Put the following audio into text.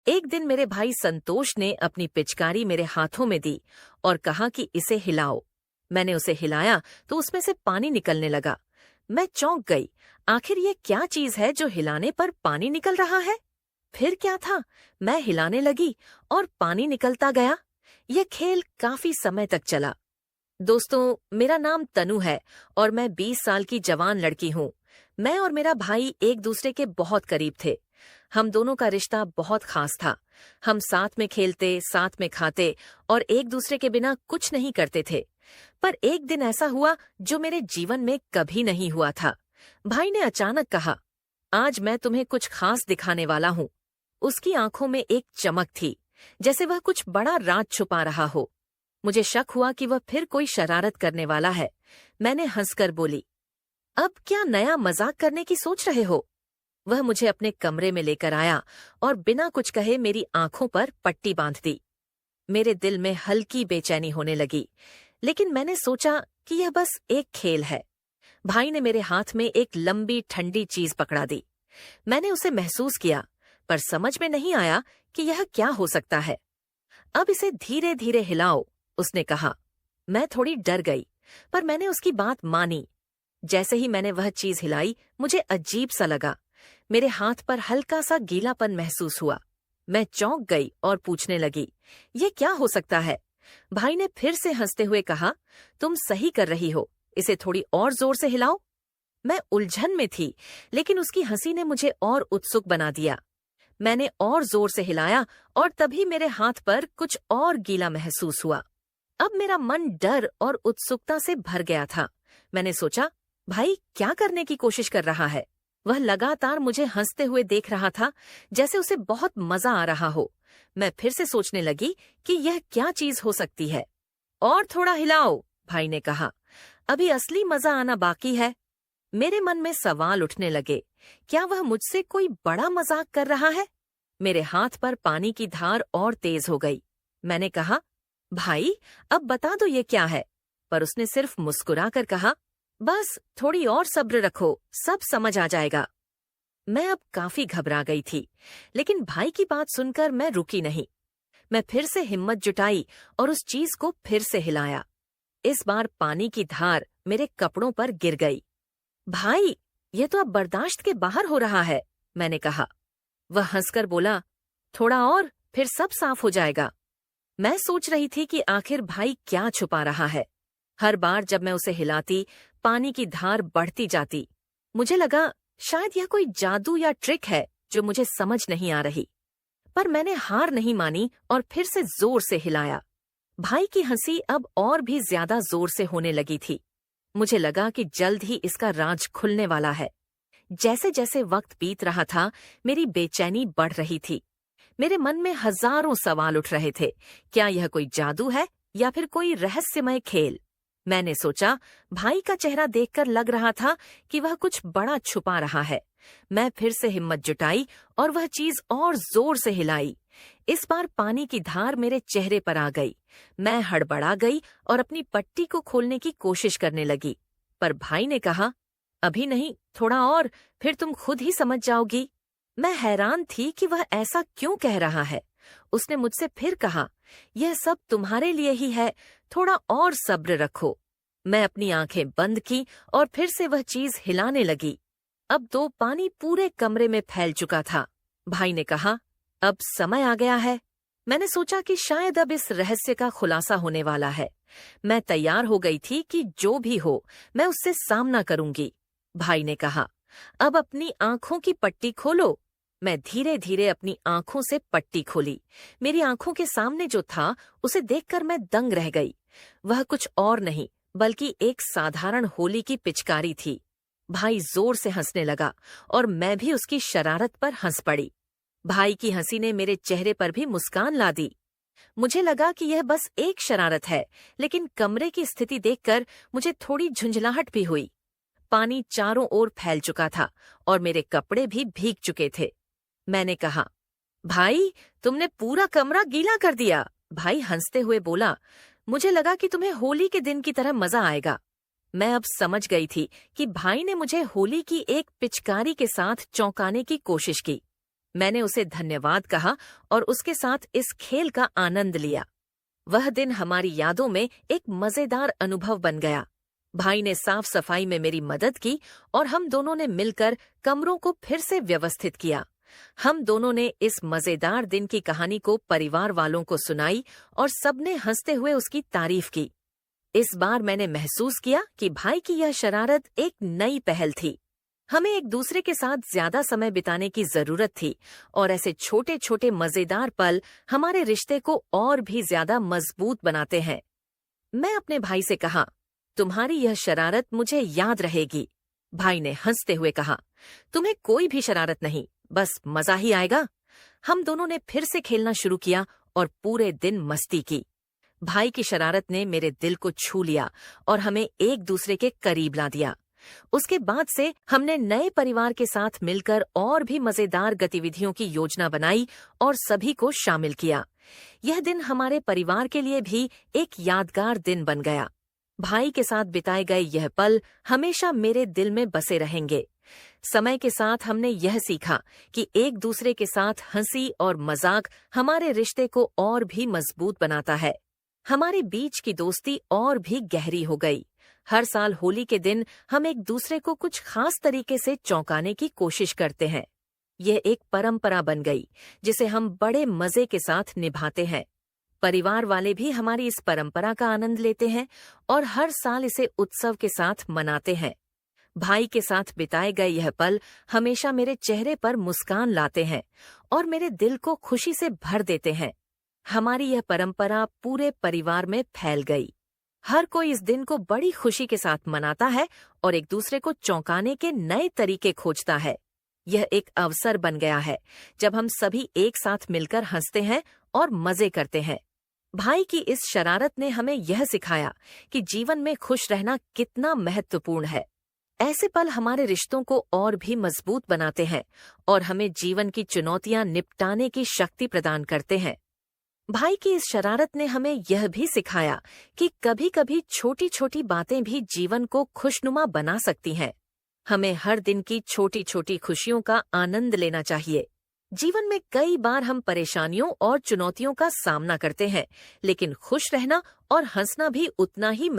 एक दिन मेरे भाई संतोष ने अपनी पिचकारी मेरे हाथों में दी और कहा कि इसे हिलाओ। मैंने उसे हिलाया तो उसमें से पानी निकलने लगा। मैं चौंक गई। आखिर ये क्या चीज है जो हिलाने पर पानी निकल रहा है? फिर क्या था, मैं हिलाने लगी और पानी निकलता गया। यह खेल काफी समय तक चला। दोस्तों, मेरा नाम तनु है और मैं 20 साल की जवान लड़की हूँ। मैं और मेरा भाई एक दूसरे के बहुत करीब थे। हम दोनों का रिश्ता बहुत खास था। हम साथ में खेलते, साथ में खाते और एक दूसरे के बिना कुछ नहीं करते थे। पर एक दिन ऐसा हुआ जो मेरे जीवन में कभी नहीं हुआ था। भाई ने अचानक कहा, आज मैं तुम्हें कुछ खास दिखाने वाला हूँ। उसकी आंखों में एक चमक थी, जैसे वह कुछ बड़ा राज छुपा रहा हो। मुझे शक हुआ कि वह फिर कोई शरारत करने वाला है। मैंने हंसकर बोली, अब क्या नया मजाक करने की सोच रहे हो? वह मुझे अपने कमरे में लेकर आया और बिना कुछ कहे मेरी आंखों पर पट्टी बांध दी। मेरे दिल में हल्की बेचैनी होने लगी, लेकिन मैंने सोचा कि यह बस एक खेल है। भाई ने मेरे हाथ में एक लंबी ठंडी चीज पकड़ा दी। मैंने उसे महसूस किया, पर समझ में नहीं आया कि यह क्या हो सकता है। अब इसे धीरे धीरे हिलाओ, उसने कहा। मैं थोड़ी डर गई, पर मैंने उसकी बात मानी। जैसे ही मैंने वह चीज हिलाई, मुझे अजीब सा लगा। मेरे हाथ पर हल्का सा गीलापन महसूस हुआ। मैं चौंक गई और पूछने लगी, ये क्या हो सकता है? भाई ने फिर से हंसते हुए कहा, तुम सही कर रही हो, इसे थोड़ी और जोर से हिलाओ। मैं उलझन में थी, लेकिन उसकी हंसी ने मुझे और उत्सुक बना दिया। मैंने और जोर से हिलाया और तभी मेरे हाथ पर कुछ और गीला महसूस हुआ। अब मेरा मन डर और उत्सुकता से भर गया था। मैंने सोचा, भाई क्या करने की कोशिश कर रहा है? वह लगातार मुझे हंसते हुए देख रहा था, जैसे उसे बहुत मजा आ रहा हो। मैं फिर से सोचने लगी कि यह क्या चीज हो सकती है। और थोड़ा हिलाओ, भाई ने कहा, अभी असली मजा आना बाकी है। मेरे मन में सवाल उठने लगे, क्या वह मुझसे कोई बड़ा मजाक कर रहा है? मेरे हाथ पर पानी की धार और तेज हो गई। मैंने कहा, भाई अब बता दो ये क्या है? पर उसने सिर्फ मुस्कुरा कर कहा, बस थोड़ी और सब्र रखो, सब समझ आ जाएगा। मैं अब काफी घबरा गई थी, लेकिन भाई की बात सुनकर मैं रुकी नहीं। मैं फिर से हिम्मत जुटाई और उस चीज को फिर से हिलाया। इस बार पानी की धार मेरे कपड़ों पर गिर गई। भाई, ये तो अब बर्दाश्त के बाहर हो रहा है, मैंने कहा। वह हंसकर बोला, थोड़ा और, फिर सब साफ हो जाएगा। मैं सोच रही थी कि आखिर भाई क्या छुपा रहा है। हर बार जब मैं उसे हिलाती, पानी की धार बढ़ती जाती। मुझे लगा शायद यह कोई जादू या ट्रिक है जो मुझे समझ नहीं आ रही। पर मैंने हार नहीं मानी और फिर से जोर से हिलाया। भाई की हंसी अब और भी ज्यादा जोर से होने लगी थी। मुझे लगा कि जल्द ही इसका राज खुलने वाला है। जैसे जैसे वक्त बीत रहा था, मेरी बेचैनी बढ़ रही थी। मेरे मन में हजारों सवाल उठ रहे थे। क्या यह कोई जादू है या फिर कोई रहस्यमय खेल? मैंने सोचा, भाई का चेहरा देखकर लग रहा था कि वह कुछ बड़ा छुपा रहा है। मैं फिर से हिम्मत जुटाई और वह चीज और जोर से हिलाई। इस बार पानी की धार मेरे चेहरे पर आ गई। मैं हड़बड़ा गई और अपनी पट्टी को खोलने की कोशिश करने लगी। पर भाई ने कहा, अभी नहीं, थोड़ा और, फिर तुम खुद ही समझ जाओगी। मैं हैरान थी कि वह ऐसा क्यों कह रहा है। उसने मुझसे फिर कहा, यह सब तुम्हारे लिए ही है, थोड़ा और सब्र रखो। मैं अपनी आंखें बंद की और फिर से वह चीज हिलाने लगी। अब तो पानी पूरे कमरे में फैल चुका था। भाई ने कहा, अब समय आ गया है। मैंने सोचा कि शायद अब इस रहस्य का खुलासा होने वाला है। मैं तैयार हो गई थी कि जो भी हो, मैं उससे सामना करूंगी। भाई ने कहा, अब अपनी आंखों की पट्टी खोलो। मैं धीरे धीरे अपनी आंखों से पट्टी खोली। मेरी आंखों के सामने जो था, उसे देखकर मैं दंग रह गई। वह कुछ और नहीं, बल्कि एक साधारण होली की पिचकारी थी। भाई जोर से हंसने लगा और मैं भी उसकी शरारत पर हंस पड़ी। भाई की हंसी ने मेरे चेहरे पर भी मुस्कान ला दी। मुझे लगा कि यह बस एक शरारत है, लेकिन कमरे की स्थिति देखकर मुझे थोड़ी झुंझलाहट भी हुई। पानी चारों ओर फैल चुका था और मेरे कपड़े भी भीग चुके थे। मैंने कहा, भाई तुमने पूरा कमरा गीला कर दिया। भाई हंसते हुए बोला, मुझे लगा कि तुम्हें होली के दिन की तरह मजा आएगा। मैं अब समझ गई थी कि भाई ने मुझे होली की एक पिचकारी के साथ चौंकाने की कोशिश की। मैंने उसे धन्यवाद कहा और उसके साथ इस खेल का आनंद लिया। वह दिन हमारी यादों में एक मजेदार अनुभव बन गया। भाई ने साफ सफाई में मेरी मदद की और हम दोनों ने मिलकर कमरों को फिर से व्यवस्थित किया। हम दोनों ने इस मजेदार दिन की कहानी को परिवार वालों को सुनाई और सबने हंसते हुए उसकी तारीफ की। इस बार मैंने महसूस किया कि भाई की यह शरारत एक नई पहल थी। हमें एक दूसरे के साथ ज्यादा समय बिताने की जरूरत थी और ऐसे छोटे छोटे मजेदार पल हमारे रिश्ते को और भी ज्यादा मजबूत बनाते हैं। मैं अपने भाई से कहा, तुम्हारी यह शरारत मुझे याद रहेगी। भाई ने हंसते हुए कहा, तुम्हें कोई भी शरारत नहीं, बस मजा ही आएगा। हम दोनों ने फिर से खेलना शुरू किया और पूरे दिन मस्ती की। भाई की शरारत ने मेरे दिल को छू लिया और हमें एक दूसरे के करीब ला दिया। उसके बाद से हमने नए परिवार के साथ मिलकर और भी मजेदार गतिविधियों की योजना बनाई और सभी को शामिल किया। यह दिन हमारे परिवार के लिए भी एक यादगार दिन बन गया। भाई के साथ बिताए गए यह पल हमेशा मेरे दिल में बसे रहेंगे। समय के साथ हमने यह सीखा कि एक दूसरे के साथ हंसी और मजाक हमारे रिश्ते को और भी मजबूत बनाता है। हमारे बीच की दोस्ती और भी गहरी हो गई। हर साल होली के दिन हम एक दूसरे को कुछ खास तरीके से चौंकाने की कोशिश करते हैं। यह एक परंपरा बन गई जिसे हम बड़े मजे के साथ निभाते हैं। परिवार वाले भी हमारी इस परंपरा का आनंद लेते हैं और हर साल इसे उत्सव के साथ मनाते हैं। भाई के साथ बिताए गए यह पल हमेशा मेरे चेहरे पर मुस्कान लाते हैं और मेरे दिल को खुशी से भर देते हैं। हमारी यह परंपरा पूरे परिवार में फैल गई। हर कोई इस दिन को बड़ी खुशी के साथ मनाता है और एक दूसरे को चौंकाने के नए तरीके खोजता है। यह एक अवसर बन गया है जब हम सभी एक साथ मिलकर हंसते हैं और मजे करते हैं। भाई की इस शरारत ने हमें यह सिखाया कि जीवन में खुश रहना कितना महत्वपूर्ण है। ऐसे पल हमारे रिश्तों को और भी मजबूत बनाते हैं और हमें जीवन की चुनौतियां निपटाने की शक्ति प्रदान करते हैं। भाई की इस शरारत ने हमें यह भी सिखाया कि कभी कभी छोटी छोटी बातें भी जीवन को खुशनुमा बना सकती हैं। हमें हर दिन की छोटी छोटी खुशियों का आनंद लेना चाहिए। जीवन में कई बार हम परेशानियों और चुनौतियों का सामना करते हैं, लेकिन खुश रहना और हंसना भी उतना ही